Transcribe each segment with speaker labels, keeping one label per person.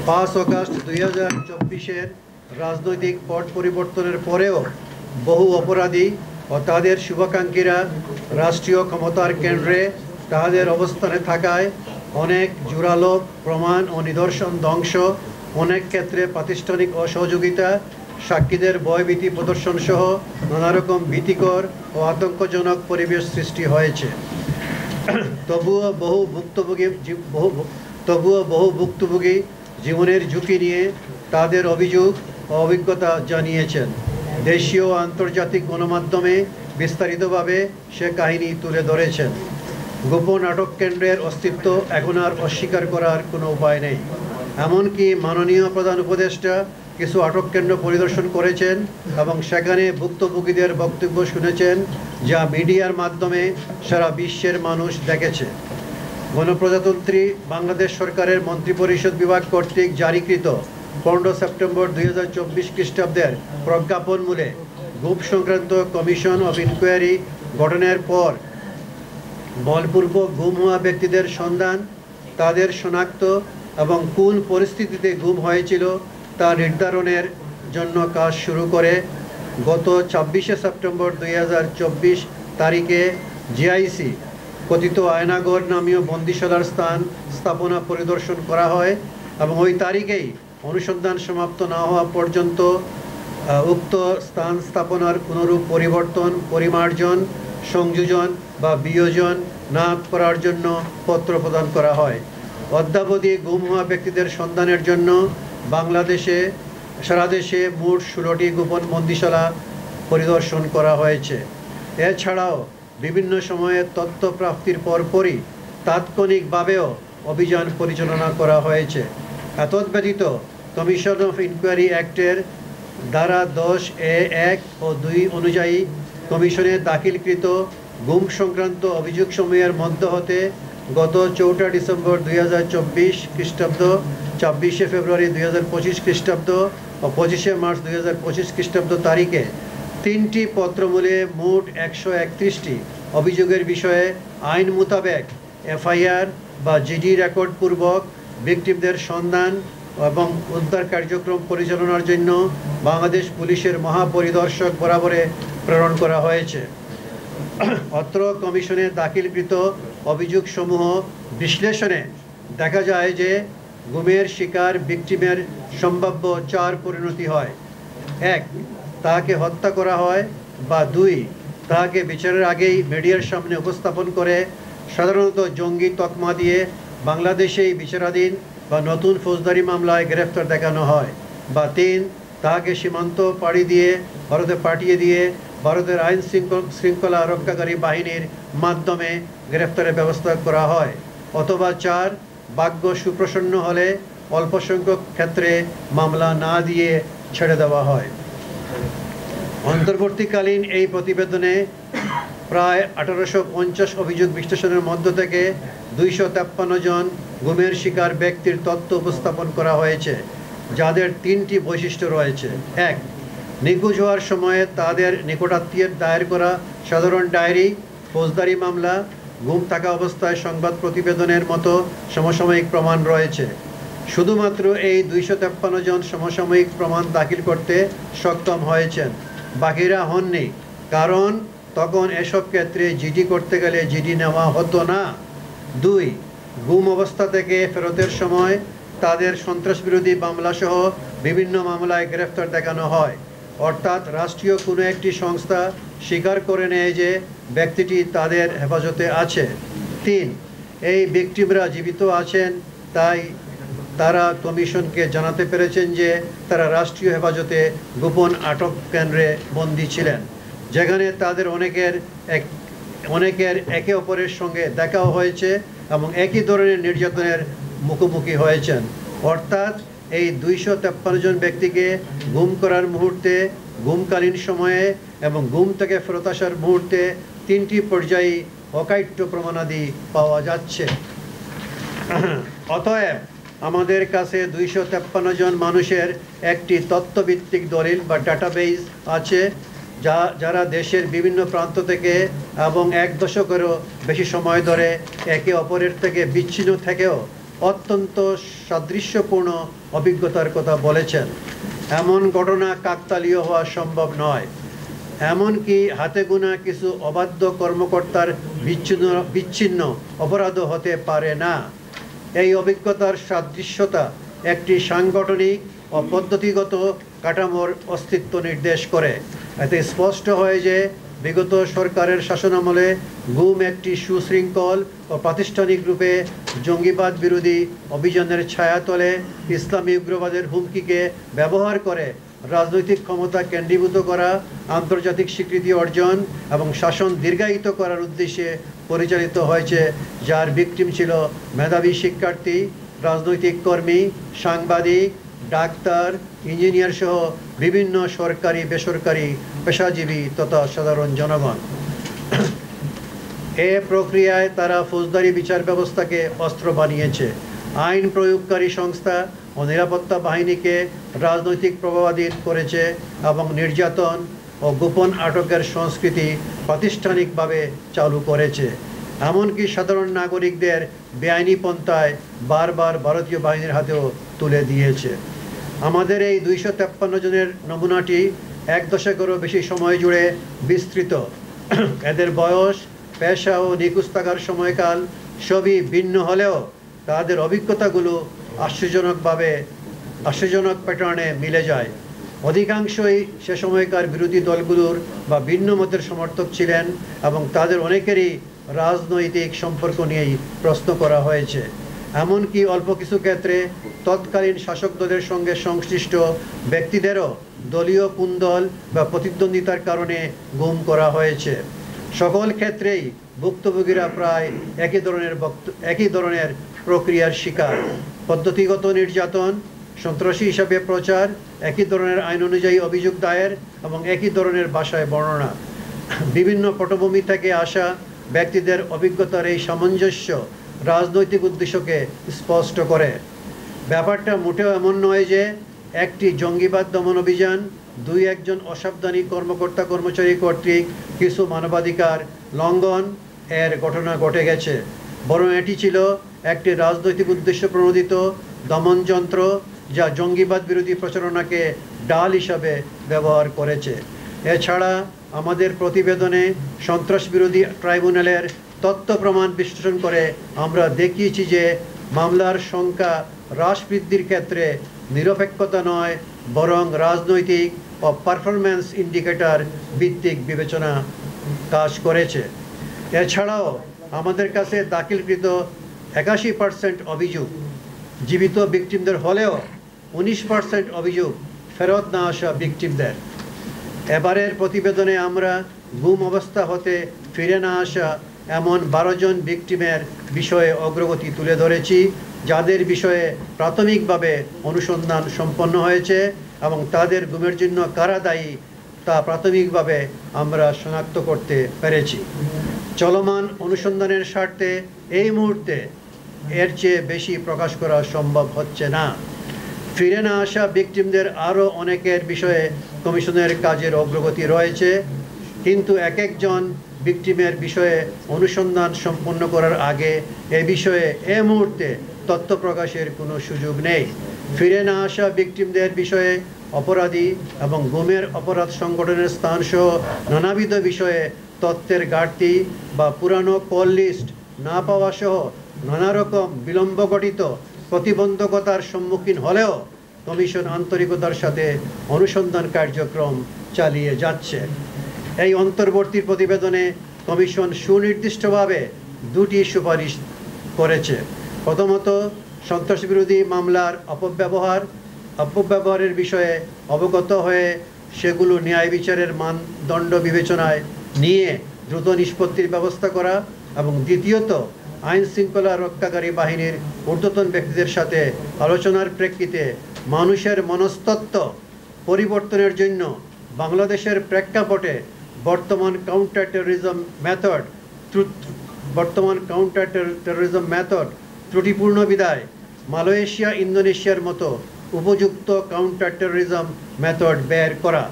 Speaker 1: 5 August 2024-এর রাজনৈতিক পট পরিবর্তনের পরেও বহু অপরাধী ও তাদের শুভাকাঙ্ক্ষীরা রাষ্ট্রীয় ক্ষমতার কেন্দ্রে তাদের অবস্থানে থাকায় অনেক জোরালো প্রমাণ ও নিদর্শন ধ্বংস, অনেক ক্ষেত্রে প্রাতিষ্ঠানিক অসহযোগিতা, সাক্ষীদের ভয়ভীতি প্রদর্শন সহ নানারকম ভীতিকর ও আতঙ্কজনক পরিবেশ সৃষ্টি হয়েছে। তবুও বহু ভুক্তভোগী জীবনের ঝুঁকি নিয়ে তাদের অভিযোগ ও অভিজ্ঞতা জানিয়েছেন। দেশীয় ও আন্তর্জাতিক গণমাধ্যমে বিস্তারিতভাবে সে কাহিনী তুলে ধরেছেন। গোপন আটক কেন্দ্রের অস্তিত্ব এখন আর অস্বীকার করার কোনো উপায় নেই। এমনকি মাননীয় প্রধান উপদেষ্টা কিছু আটক কেন্দ্র পরিদর্শন করেছেন এবং সেখানে ভুক্তভোগীদের বক্তব্য শুনেছেন, যা মিডিয়ার মাধ্যমে সারা বিশ্বের মানুষ দেখেছে। গণপ্রজাতন্ত্রী বাংলাদেশ সরকারের মন্ত্রিপরিষদ বিভাগ কর্তৃক জারিকৃত 15 সেপ্টেম্বর 2024 খ্রিস্টাব্দের প্রজ্ঞাপনমূলে গুম সংক্রান্ত কমিশন অফ ইনকোয়ারি গঠনের পর বলপূর্বক গুম হওয়া ব্যক্তিদের সন্ধান, তাদের শনাক্ত এবং কোন পরিস্থিতিতে গুম হয়েছিল তা নির্ধারণের জন্য কাজ শুরু করে গত 26 সেপ্টেম্বর 2024 তারিখে জিআইসি কথিত আয়নাগর নামীয় বন্দিশালার স্থাপনা পরিদর্শন করা হয় এবং ওই তারিখেই অনুসন্ধান সমাপ্ত না হওয়া পর্যন্ত উক্ত স্থান স্থাপনার কোনরূপ পরিবর্তন, পরিমার্জন, সংযোজন বা বিয়োজন না করার জন্য পত্র প্রদান করা হয়। অদ্যাবধি গুম হওয়া ব্যক্তিদের সন্ধানের জন্য বাংলাদেশে সারা দেশে মোট 16টি গোপন বন্দিশালা পরিদর্শন করা হয়েছে। এছাড়াও বিভিন্ন সময়ে তথ্য প্রাপ্তির পরপরই তাৎক্ষণিকভাবেও অভিযান পরিচালনা করা হয়েছে। এতদ্ব্যতীত কমিশন অফ ইনকোয়ারি অ্যাক্টের ধারা 10(a)(1) ও 2 অনুযায়ী কমিশনে দাখিলকৃত গুম সংক্রান্ত অভিযোগসমূহের মধ্য হতে গত 4 ডিসেম্বর 2024 খ্রিস্টাব্দ, 26 ফেব্রুয়ারি 2025 খ্রিস্টাব্দ ও 25 মার্চ 2025 খ্রিস্টাব্দ তারিখে 3টি পত্রমূলে মোট 131টি অভিযোগের বিষয়ে আইন মোতাবেক এফআইআর বা জিডি রেকর্ডপূর্বক ভিকটিমদের সন্ধান এবং উদ্ধার কার্যক্রম পরিচালনার জন্য বাংলাদেশ পুলিশের মহাপরিদর্শক বরাবরে প্রেরণ করা হয়েছে। অত্র কমিশনে দাখিলকৃত অভিযোগসমূহ বিশ্লেষণে দেখা যায় যে গুমের শিকার ভিকটিমের সম্ভাব্য 4 পরিণতি হয়। 1, তাকে হত্যা করা হয়, বা 2, তাকে বিচারের আগেই মিডিয়ার সামনে উপস্থাপন করে সাধারণত জঙ্গি তকমা দিয়ে বাংলাদেশেই বিচারাধীন বা নতুন ফৌজদারি মামলায় গ্রেফতার দেখানো হয়, বা 3, তাকে সীমান্ত পাড়ি দিয়ে ভারতে পাঠিয়ে দিয়ে ভারতের আইন শৃঙ্খলা রক্ষাকারী বাহিনীর মাধ্যমে গ্রেফতারের ব্যবস্থা করা হয়, অথবা 4, ভাগ্য সুপ্রসন্ন হলে অল্প সংখ্যক ক্ষেত্রে মামলা না দিয়ে ছেড়ে দেওয়া হয়। অন্তর্বর্তীকালীন এই প্রতিবেদনে প্রায় 1850 অভিযোগ বিশ্লেষণের মধ্য থেকে 253 জন গুমের শিকার ব্যক্তির তথ্য উপস্থাপন করা হয়েছে, যাদের 3টি বৈশিষ্ট্য রয়েছে। 1, নিখোঁজ হওয়ার সময়ে তাদের নিকটাত্মীয়ের দায়ের করা সাধারণ ডায়েরি, ফৌজদারি মামলা, গুম থাকা অবস্থায় সংবাদ প্রতিবেদনের মতো সমসাময়িক প্রমাণ রয়েছে। শুধুমাত্র এই 253 জন সমসাময়িক প্রমাণ দাখিল করতে সক্ষম হয়েছেন, বাকিরা হননি, কারণ তখন এসব ক্ষেত্রে জিডি করতে গেলে জিডি নেওয়া হতো না। 2, গুম অবস্থা থেকে ফেরতের সময় তাদের সন্ত্রাসবিরোধী মামলাসহ বিভিন্ন মামলায় গ্রেফতার দেখানো হয়, অর্থাৎ রাষ্ট্রীয় কোনো একটি সংস্থা স্বীকার করে নেয় যে ব্যক্তিটি তাদের হেফাজতে আছে। 3, এই ভিকটিমরা জীবিত আছেন, তাই তারা কমিশনকে জানাতে পেরেছেন যে তারা রাষ্ট্রীয় হেফাজতে গোপন আটক কেন্দ্রে বন্দী ছিলেন, যেখানে তাদের অনেকের একে অপরের সঙ্গে দেখাও হয়েছে এবং একই ধরনের নির্যাতনের মুখোমুখি হয়েছেন। অর্থাৎ এই 253 জন ব্যক্তিকে গুম করার মুহূর্তে, গুমকালীন সময়ে এবং গুম থেকে ফেরত আসার মুহূর্তে 3টি পর্যায়ে অকাট্য প্রমাণাদি পাওয়া যাচ্ছে। অতএব আমাদের কাছে 253 জন মানুষের একটি তথ্যভিত্তিক দলিল বা ডাটাবেস আছে, যারা দেশের বিভিন্ন প্রান্ত থেকে এবং 1 দশকেরও বেশি সময় ধরে একে অপরের থেকে বিচ্ছিন্ন থেকেও অত্যন্ত সাদৃশ্যপূর্ণ অভিজ্ঞতার কথা বলেছেন। এমন ঘটনা কাকতালীয় হওয়া সম্ভব নয়। এমনকি হাতে গোনা কিছু অবাধ্য কর্মকর্তার বিচ্ছিন্ন অপরাধও হতে পারে না। এই অভিজ্ঞতার সাদৃশ্যতা একটি সাংগঠনিক ও পদ্ধতিগত কাঠামোর অস্তিত্ব নির্দেশ করে। এতে স্পষ্ট হয় যে বিগত সরকারের শাসনামলে গুম একটি সুশৃঙ্খল ও প্রাতিষ্ঠানিক রূপে জঙ্গিবাদ বিরোধী অভিযানের ছায়াতলে ইসলামী উগ্রবাদের হুমকিকে ব্যবহার করে রাজনৈতিক ক্ষমতা কেন্দ্রীভূত করা, আন্তর্জাতিক স্বীকৃতি অর্জন এবং শাসন দীর্ঘায়িত করার উদ্দেশ্যে পরিচালিত হয়েছে, যার ভিকটিম ছিল মেধাবী শিক্ষার্থী, রাজনৈতিক কর্মী, সাংবাদিক, ডাক্তার, ইঞ্জিনিয়ার সহ বিভিন্ন সরকারি বেসরকারি পেশাজীবী তথা সাধারণ জনগণ। এ প্রক্রিয়ায় তারা ফৌজদারি বিচার ব্যবস্থাকে অস্ত্র বানিয়েছে, আইন প্রয়োগকারী সংস্থা ও নিরাপত্তা বাহিনীকে রাজনৈতিক প্রভাবাধীন করেছে এবং নির্যাতন ও গোপন আটকের সংস্কৃতি প্রাতিষ্ঠানিকভাবে চালু করেছে। এমনকি সাধারণ নাগরিকদের বেআইনি পন্থায় বারবার ভারতীয় বাহিনীর হাতেও তুলে দিয়েছে। আমাদের এই 253 জনের নমুনাটি এক দশকেরও বেশি সময় জুড়ে বিস্তৃত। এদের বয়স, পেশা ও নিখোঁজ থাকার সময়কাল সবই ভিন্ন হলেও তাদের অভিজ্ঞতাগুলো আশ্চর্যজনক প্যাটার্নে মিলে যায়। অধিকাংশই সে সময়কার বিরোধী দলগুলোর বা ভিন্ন মতের সমর্থক ছিলেন এবং তাদের অনেকেরই রাজনৈতিক সম্পর্ক নিয়েই প্রশ্ন করা হয়েছে। এমনকি অল্প কিছু ক্ষেত্রে তৎকালীন শাসক দলের সঙ্গে সংশ্লিষ্ট ব্যক্তিদেরও দলীয় কুন্দল বা প্রতিদ্বন্দ্বিতার কারণে গুম করা হয়েছে। সকল ক্ষেত্রেই ভুক্তভোগীরা প্রায় একই ধরনের প্রক্রিয়ার শিকার। পদ্ধতিগত নির্যাতন, সন্ত্রাসী হিসাবে প্রচার, একই ধরনের আইন অনুযায়ী অভিযোগ দায়ের এবং একই ধরনের ভাষায় বর্ণনা। বিভিন্ন পটভূমি থেকে আসা ব্যক্তিদের অভিজ্ঞতার এই সামঞ্জস্য রাজনৈতিক উদ্দেশ্যকে স্পষ্ট করে। ব্যাপারটা মোটেও এমন নয় যে একটি জঙ্গিবাদ দমন অভিযান 2-1 অসাবধানী কর্মকর্তা কর্মচারী কর্তৃক কিছু মানবাধিকার লঙ্ঘন এর ঘটনা ঘটে গেছে, বরং এটি ছিল একটি রাজনৈতিক উদ্দেশ্য প্রণোদিত দমন যন্ত্র যা জঙ্গিবাদ বিরোধী প্রচারণাকে ডাল হিসাবে ব্যবহার করেছে। এছাড়া আমাদের প্রতিবেদনে সন্ত্রাস বিরোধী ট্রাইব্যুনালের তথ্য প্রমাণ বিশ্লেষণ করে আমরা দেখিয়েছি যে মামলার সংখ্যা হ্রাস বৃদ্ধির ক্ষেত্রে নিরপেক্ষতা নয়, বরং রাজনৈতিক ও পারফরম্যান্স ইন্ডিকেটর ভিত্তিক বিবেচনা কাজ করেছে। এছাড়াও আমাদের কাছে দাখিলকৃত 81% অভিযোগ জীবিত ভিকটিমদের হলেও 19% অভিযোগ ফেরত না আসা ভিকটিমদের। এবারের প্রতিবেদনে আমরা গুম অবস্থা হতে ফিরে না আসা এমন 12 জন ভিকটিমের বিষয়ে অগ্রগতি তুলে ধরেছি, যাদের বিষয়ে প্রাথমিকভাবে অনুসন্ধান সম্পন্ন হয়েছে এবং তাদের গুমের জন্য কারা দায়ী তা প্রাথমিকভাবে আমরা শনাক্ত করতে পেরেছি। চলমান অনুসন্ধানের স্বার্থে এই মুহূর্তে এর চেয়ে বেশি প্রকাশ করা সম্ভব হচ্ছে না। ফিরে না আসা ভিকটিমদের আরও অনেকের বিষয়ে কমিশনের কাজের অগ্রগতি রয়েছে, কিন্তু এক একজন ভিকটিমের বিষয়ে অনুসন্ধান সম্পন্ন করার আগে এ বিষয়ে এ মুহূর্তে তথ্য প্রকাশের কোনো সুযোগ নেই। ফিরে না আসা ভিকটিমদের বিষয়ে অপরাধী এবং গুমের অপরাধ সংগঠনের স্থানসহ নানাবিধ বিষয়ে তথ্যের ঘাটতি বা পুরানো কল লিস্ট না পাওয়া সহ নানা রকম বিলম্ব ঘটিত প্রতিবন্ধকতার সম্মুখীন হলেও কমিশন আন্তরিকতার সাথে অনুসন্ধান কার্যক্রম চালিয়ে যাচ্ছে। এই অন্তর্বর্তী প্রতিবেদনে কমিশন সুনির্দিষ্টভাবে 2টি সুপারিশ করেছে। প্রথমত, সন্ত্রাসবিরোধী মামলার অপব্যবহারের বিষয়ে অবগত হয়ে সেগুলো ন্যায় বিচারের মানদণ্ড বিবেচনায় নিয়ে দ্রুত নিষ্পত্তির ব্যবস্থা করা, এবং দ্বিতীয়ত, আইন শৃঙ্খলা রক্ষাকারী বাহিনীর ঊর্ধ্বতন ব্যক্তিদের সাথে আলোচনার প্রেক্ষিতে মানুষের মনস্তত্ত্ব পরিবর্তনের জন্য বাংলাদেশের প্রেক্ষাপটে বর্তমান কাউন্টার টেররিজম মেথড ত্রুটিপূর্ণ বিদায় মালয়েশিয়া, ইন্দোনেশিয়ার মতো উপযুক্ত কাউন্টার টেররিজম মেথড বের করা।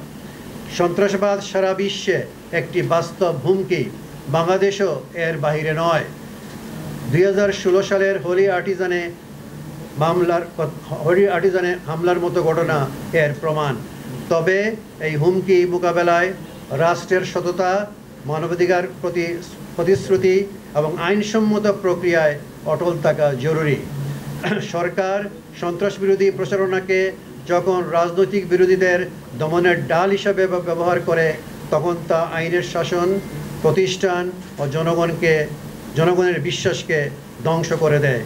Speaker 1: সন্ত্রাসবাদ সারা বিশ্বে একটি বাস্তব হুমকি, বাংলাদেশও এর বাহিরে নয়। 2016 সালের হোলি আর্টিজানে হরি আর্টিজানে হামলার মতো ঘটনা এর প্রমাণ। তবে এই হুমকি মোকাবেলায় রাষ্ট্রের সততা, মানবাধিকার প্রতিশ্রুতি এবং আইনসম্মত প্রক্রিয়ায় অটল থাকা জরুরি। সরকার সন্ত্রাসবিরোধী প্রচারণাকে যখন রাজনৈতিক বিরোধীদের দমনের ডাল হিসাবে ব্যবহার করে, তখন তা আইনের শাসন, প্রতিষ্ঠান ও জনগণের বিশ্বাসকে ধ্বংস করে দেয়।